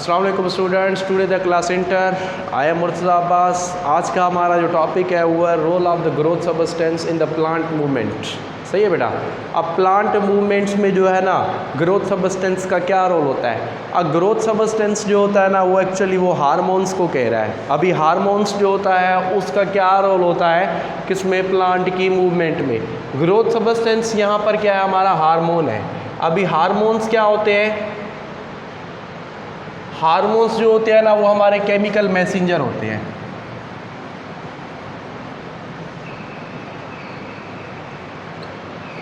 अस्सलाम वालेकुम students, today the class inter I am Murtaza Abbas. आज का हमारा जो टॉपिक है वो है role of the growth substance in the plant movement. सही है बेटा। अब प्लांट मूवमेंट्स में जो है ना ग्रोथ सबस्टेंस का क्या रोल होता है। अब ग्रोथ सबस्टेंस जो होता है ना वो एक्चुअली वो हार्मोन्स को कह रहा है। अभी हार्मोन्स जो होता है उसका क्या रोल होता है किसमें, प्लांट की मूवमेंट में। ग्रोथ सबस्टेंस यहाँ पर क्या है, हमारा हार्मोन है। अभी हार्मोन्स क्या होते हैं, हार्मोन्स जो होते हैं ना वो हमारे केमिकल मैसेंजर होते हैं।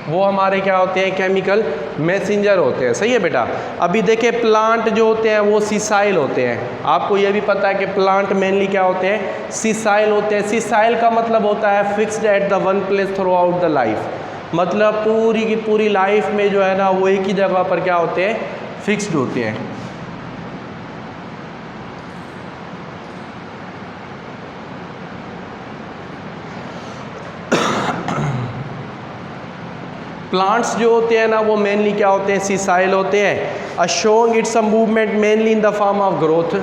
वो हमारे क्या होते हैं, केमिकल मैसेंजर होते हैं। सही है बेटा। अभी देखिए प्लांट जो होते हैं वो सीसाइल होते हैं। आपको ये भी पता है कि प्लांट मेनली क्या होते हैं, सीसाइल होते हैं। सीसाइल का मतलब होता है fixed at the one place through out the life. मतलब पूरी की पूरी लाइफ में जो है ना वो एक ही जगह पर क्या होते हैं, फिक्स्ड होते हैं। प्लांट्स जो होते हैं ना वो मेनली क्या होते हैं, सीसाइल होते हैं। Showing it's a movement mainly in the form of growth.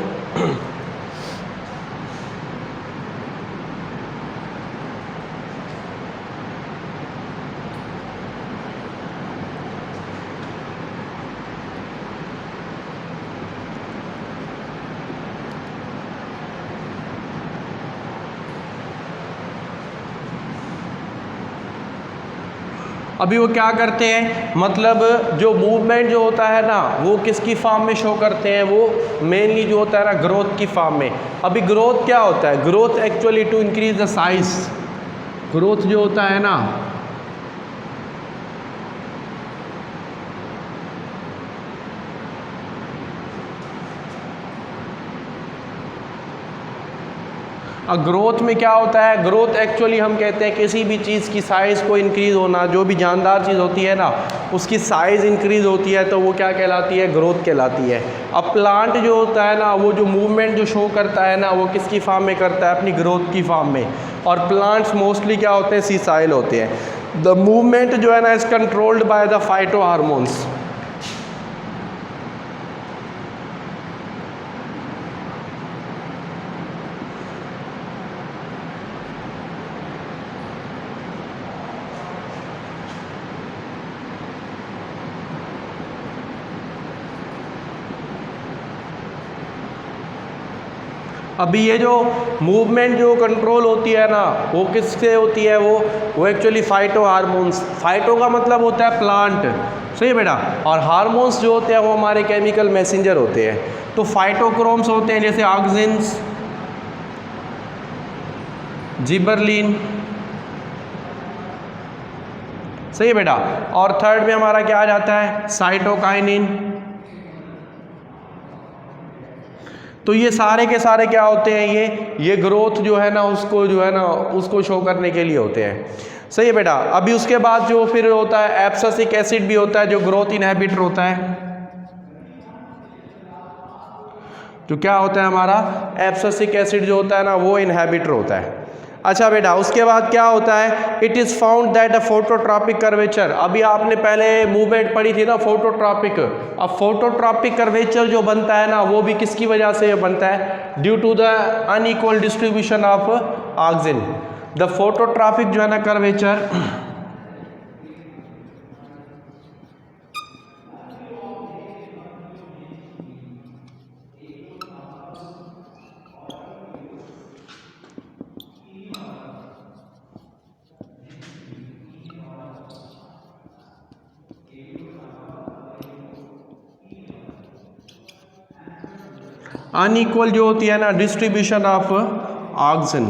अभी वो क्या करते हैं, मतलब जो मूवमेंट जो होता है ना वो किसकी फॉर्म में शो करते हैं, वो मेनली जो होता है ना ग्रोथ की फॉर्म में। अभी ग्रोथ क्या होता है, growth actually to increase the size. Growth जो होता है ना ग्रोथ में क्या होता है, ग्रोथ एक्चुअली हम कहते हैं किसी भी चीज़ की साइज़ को इंक्रीज़ होना। जो भी जानदार चीज़ होती है ना उसकी साइज़ इंक्रीज़ होती है तो वो क्या कहलाती है, ग्रोथ कहलाती है। अब प्लांट जो होता है ना वो जो मूवमेंट जो शो करता है ना वो किसकी फॉर्म में करता है, अपनी ग्रोथ की फॉर्म में। और प्लांट्स मोस्टली क्या होते हैं, सीसाइल होते हैं। द मूवमेंट जो है ना is controlled by the phyto hormones. अभी ये जो मूवमेंट जो कंट्रोल होती है ना वो किससे होती है, वो एक्चुअली फाइटो हार्मोन्स। फाइटो का मतलब होता है प्लांट। सही है बेटा। और हार्मोन्स जो होते हैं वो हमारे केमिकल मैसेंजर होते हैं। तो फाइटोक्रोम्स होते हैं जैसे ऑक्सिन्स, जिबरलिन। सही है बेटा। और थर्ड में हमारा क्या आ जाता है, साइटोकाइनिन। तो ये सारे के सारे क्या होते हैं, ये ग्रोथ जो है ना उसको जो है ना उसको शो करने के लिए होते हैं। सही है बेटा। अभी उसके बाद जो फिर होता है एब्सिसिक एसिड भी होता है जो ग्रोथ इनहिबिटर होता है। जो क्या होता है हमारा एब्सिसिक एसिड जो होता है ना वो इनहिबिटर होता है। अच्छा बेटा, उसके बाद क्या होता है, it is found that a phototropic curvature. अभी आपने पहले मूवमेंट पढ़ी थी ना फोटोट्रॉपिक। अब फोटोट्रॉपिक कर्वेचर जो बनता है ना वो भी किसकी वजह से बनता है, due to the unequal distribution of oxygen. The phototropic जो है ना कर्वेचर अनइक्वल जो होती है ना डिस्ट्रीब्यूशन ऑफ ऑक्सीजन।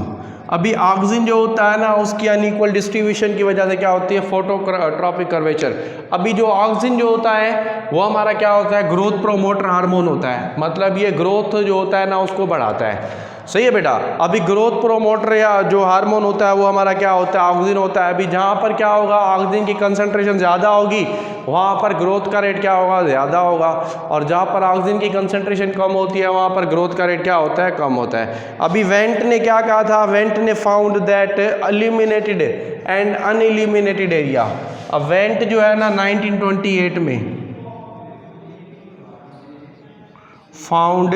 अभी ऑक्सीजन जो होता है ना उसकी अनइक्वल डिस्ट्रीब्यूशन की वजह से क्या होती है, फोटोट्रॉपिक कर्वेचर। अभी जो ऑक्सीजन जो होता है वो हमारा क्या होता है, ग्रोथ प्रोमोटर हार्मोन होता है। मतलब ये ग्रोथ जो होता है ना उसको बढ़ाता है। सही है बेटा। अभी ग्रोथ प्रोमोटर या जो हार्मोन होता है वो हमारा क्या होता है, ऑक्सीजन होता है। अभी जहाँ पर क्या होगा, ऑक्सीजन की कंसंट्रेशन ज़्यादा होगी वहाँ पर ग्रोथ का रेट क्या होगा, ज़्यादा होगा। और जहाँ पर ऑक्सीजन की कंसंट्रेशन कम होती है वहाँ पर ग्रोथ का रेट क्या होता है, कम होता है। अभी वेंट ने क्या कहा था, वेंट ने found that illuminated and unilluminated area. अब वेंट जो है ना 1928 में found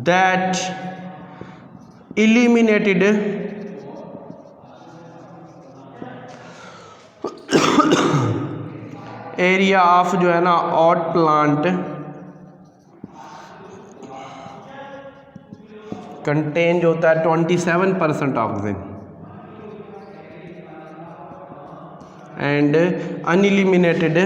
that eliminated area of जो है ना oat plant contain जो होता है 27% ऑक्सीजन and uneliminated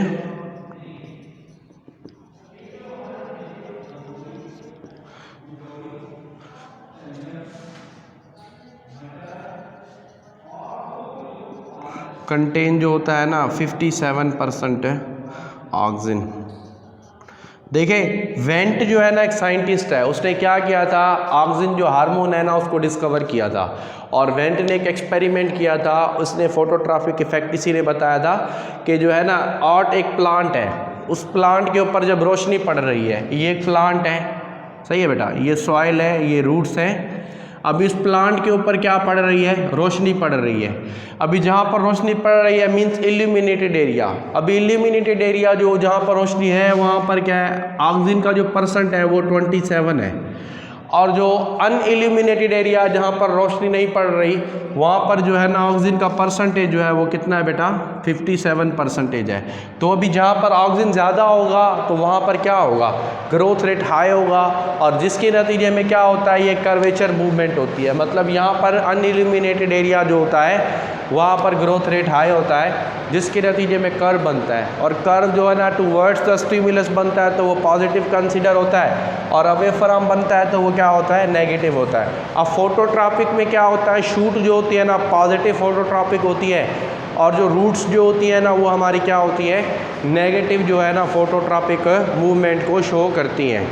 कंटेन जो होता है ना 57% ऑक्सीजन। देखें वेंट जो है ना एक साइंटिस्ट है, उसने क्या किया था, ऑक्सीजन जो हार्मोन है ना उसको डिस्कवर किया था और वेंट ने एक एक्सपेरिमेंट किया था। उसने फोटोट्रॉपिक इफेक्ट इसीलिए बताया था कि जो है ना ऑट एक प्लांट है, उस प्लांट के ऊपर जब रोशनी पड़ रही है, ये एक प्लांट है, सही है बेटा, ये सॉइल है, ये रूट्स हैं। अभी इस प्लांट के ऊपर क्या पड़ रही है, रोशनी पड़ रही है। अभी जहाँ पर रोशनी पड़ रही है मीन्स इल्यूमिनेटेड एरिया। अभी इल्यूमिनेटेड एरिया जो जहाँ पर रोशनी है वहाँ पर क्या है, ऑक्सीजन का जो परसेंट है वो 27 है, और जो अनइल्यूमिनेटेड एरिया जहाँ पर रोशनी नहीं पड़ रही वहाँ पर जो है ना ऑक्सीजन का परसेंटेज जो है वो कितना है बेटा, 57% है। तो अभी जहाँ पर ऑक्सीजन ज़्यादा होगा तो वहाँ पर क्या होगा, ग्रोथ रेट हाई होगा, और जिसके नतीजे में क्या होता है, ये कर्वेचर मूवमेंट होती है। मतलब यहाँ पर अनइल्यूमिनेटेड एरिया जो होता है वहाँ पर ग्रोथ रेट हाई होता है, जिसके नतीजे में कर्व बनता है, और कर्व जो है ना टूवर्ड्स द स्टिमुलस बनता है तो वो पॉजिटिव कंसीडर होता है, और अवे फ्रॉम बनता है तो वो क्या होता है, नेगेटिव होता है। अब फोटोट्रॉपिक में क्या होता है, शूट जो होती है ना पॉजिटिव फोटोट्रॉपिक होती है, और जो रूट्स जो होती है ना वो हमारी क्या होती है, नेगेटिव जो है ना फोटोट्रॉपिक मूवमेंट को शो करती हैं।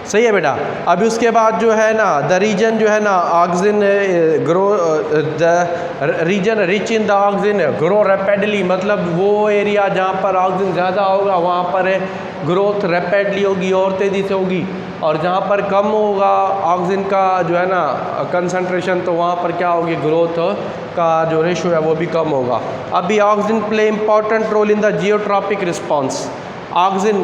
सही है बेटा। अभी उसके बाद जो है ना द रीजन जो है ना oxygen grow, the region rich in the oxygen grow rapidly, मतलब वो एरिया जहाँ पर ऑक्सीजन ज़्यादा होगा वहाँ पर ग्रोथ रैपिडली होगी और तेज़ी से होगी, और जहाँ पर कम होगा ऑक्सीजन का जो है ना कंसंट्रेशन तो वहाँ पर क्या होगी, ग्रोथ का जो रेशो है वो भी कम होगा। अभी oxygen play important role in the geotropic response. Oxygen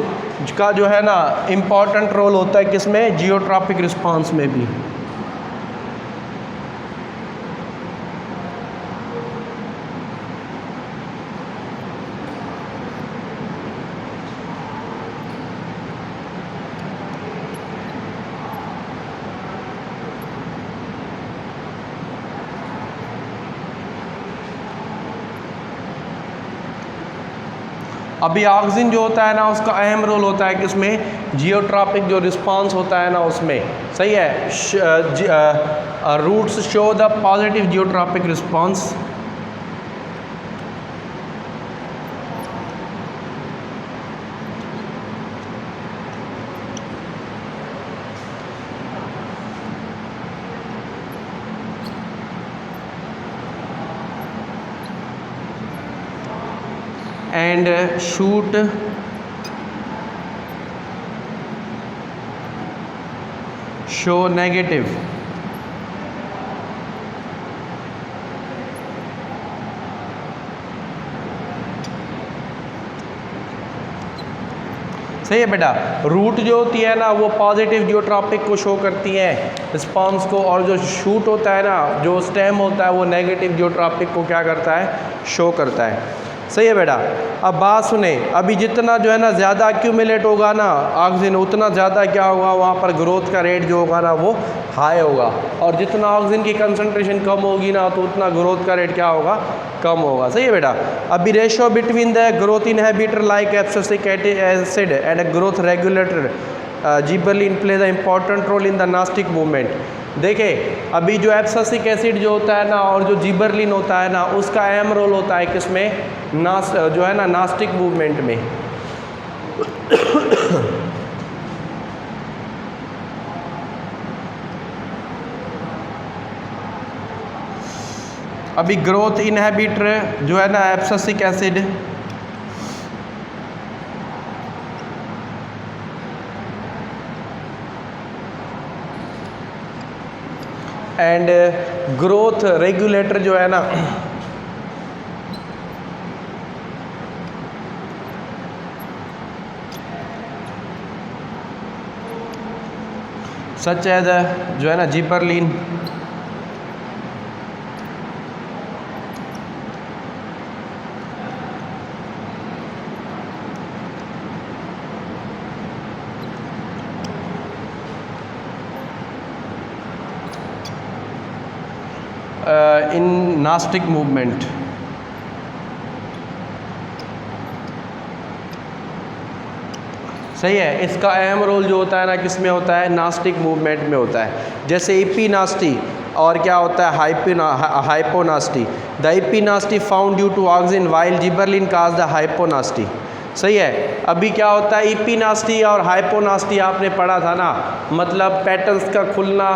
का जो है ना इम्पॉर्टेंट रोल होता है किसमें, जियोट्रॉपिक रिस्पॉन्स में भी। अभी ऑक्सीजन जो होता है ना उसका अहम रोल होता है किसमें, जियोट्रॉपिक जो रिस्पांस होता है ना उसमें, सही है। Roots show the positive geotropic response, and shoot show negative। सही है बेटा। रूट जो होती है ना वो पॉजिटिव जियोट्रॉपिक को शो करती है रिस्पांस को, और जो शूट होता है ना, जो स्टेम होता है वो नेगेटिव जियोट्रॉपिक को क्या करता है, शो करता है। सही है बेटा। अब बात सुने, अभी जितना जो है ना ज़्यादा एक्यूमुलेट होगा ना ऑक्सीजन, उतना ज़्यादा क्या होगा, वहाँ पर ग्रोथ का रेट जो होगा ना वो हाई होगा, और जितना ऑक्सीजन की कंसंट्रेशन कम होगी ना तो उतना ग्रोथ का रेट क्या होगा, कम होगा। सही है बेटा। अभी ratio between the growth inhibitor like abscisic acid and growth regulator gibberellin play the important role in the nastic movement. देखें अभी जो एब्सिसिक एसिड जो होता है ना और जो जिबरलिन होता है ना उसका अहम रोल होता है किसमें, जो है ना नास्टिक मूवमेंट में। अभी ग्रोथ इनहिबिटर जो है ना abscisic acid and growth regulator जो है ना सच एज जो है ना जिबरलिन, इन नास्टिक मूवमेंट। सही है, इसका अहम रोल जो होता है ना किस में होता है, नास्टिक मूवमेंट में होता है। जैसे इपीनास्टी और क्या होता है hyponasty. The epinasty found due to auxin while gibberellin cause the hyponasty. सही है, अभी क्या होता है इपीनास्टी और हाइपोनास्टी आपने पढ़ा था ना, मतलब पेटल्स का खुलना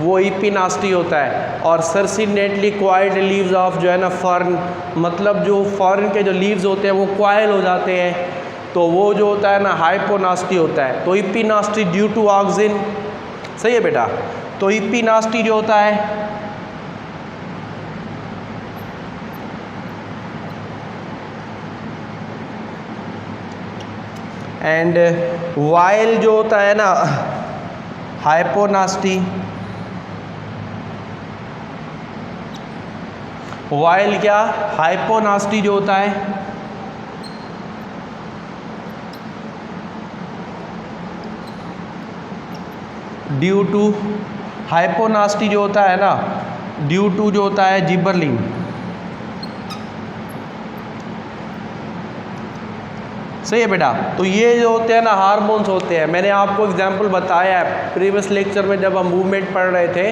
वो इपीनास्टी होता है, और सर्सिनेटली क्वाइल्ड लीव्स ऑफ जो है ना फर्न, मतलब जो फर्न के जो लीव्स होते हैं वो क्वाइल हो जाते हैं, तो वो जो होता है ना हाइपोनास्टी होता है। तो इपीनास्टी ड्यू टू ऑक्सिन। सही है बेटा, तो इपीनास्टी जो होता है एंड वाइल जो होता है ना हाइपोनास्टी, वाइल क्या हाइपोनास्टी जो होता है ड्यू टू हाइपोनास्टी जो होता है ना ड्यू टू जो होता है जिबरलिन। सही है बेटा, तो ये जो होते हैं ना हार्मोन्स होते हैं। मैंने आपको एग्जांपल बताया है प्रीवियस लेक्चर में जब हम मूवमेंट पढ़ रहे थे,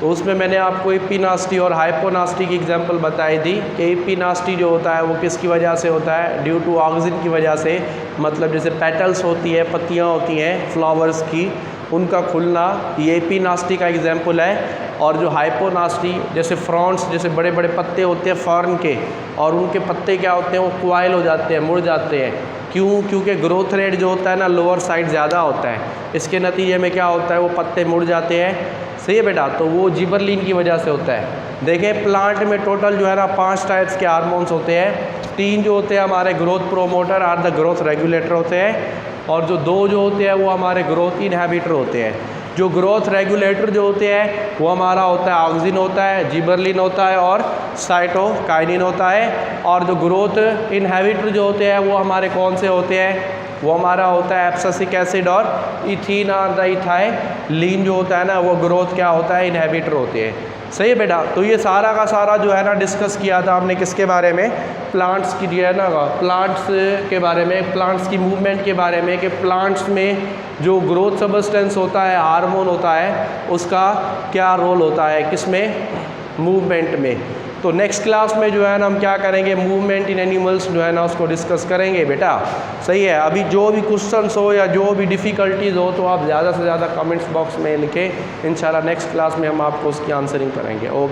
तो उसमें मैंने आपको इपीनास्टी और हाइपोनास्टी की एग्जांपल बताई थी कि इपीनास्टी जो होता है वो किसकी वजह से होता है, ड्यू टू ऑक्सिन की वजह से, मतलब जैसे पेटल्स होती है, पत्तियाँ होती हैं फ्लावर्स की, उनका खुलना, ये इपीनास्टी का एग्जाम्पल है। और जो हाइपोनास्टी जैसे फ्रॉन्ट्स, जैसे बड़े बड़े पत्ते होते हैं फॉर्न के, और उनके पत्ते क्या होते हैं वो क्वाइल हो जाते हैं, मुड़ जाते हैं। क्यों? क्योंकि ग्रोथ रेट जो होता है ना लोअर साइड ज़्यादा होता है, इसके नतीजे में क्या होता है वो पत्ते मुड़ जाते हैं। सही है बेटा, तो वो जिबरलिन की वजह से होता है। देखें प्लांट में टोटल जो है ना 5 टाइप्स के हार्मोन्स होते हैं। 3 जो होते हैं हमारे ग्रोथ प्रोमोटर और द ग्रोथ रेगुलेटर होते हैं, और जो 2 जो होते हैं वो हमारे ग्रोथ इनहिबिटर होते हैं। जो ग्रोथ रेगुलेटर जो होते हैं वो हमारा होता है ऑक्सिन होता है, जिबरलिन होता है और साइटोकाइनिन होता है। और जो ग्रोथ इनहिबिटर जो होते हैं वो हमारे कौन से होते हैं, वो हमारा होता है एब्सिसिक एसिड और इथीन और द इथाइलिन जो होता है ना वो ग्रोथ क्या होता है, इनहिबिटर होते हैं। सही है बेटा, तो ये सारा का सारा जो है ना डिस्कस किया था हमने किसके बारे में, प्लांट्स की जो है ना, प्लांट्स के बारे में, प्लांट्स की मूवमेंट के बारे में, कि प्लांट्स में जो ग्रोथ सबस्टेंस होता है, हार्मोन होता है, उसका क्या रोल होता है किसमें, मूवमेंट में। तो नेक्स्ट क्लास में जो है ना हम क्या करेंगे, मूवमेंट इन एनिमल्स जो है ना उसको डिस्कस करेंगे बेटा। सही है, अभी जो भी क्वेश्चंस हो या जो भी डिफ़िकल्टीज़ हो तो आप ज़्यादा से ज़्यादा कमेंट्स बॉक्स में लिखें, इंशाल्लाह नेक्स्ट क्लास में हम आपको उसकी आंसरिंग करेंगे। ओके।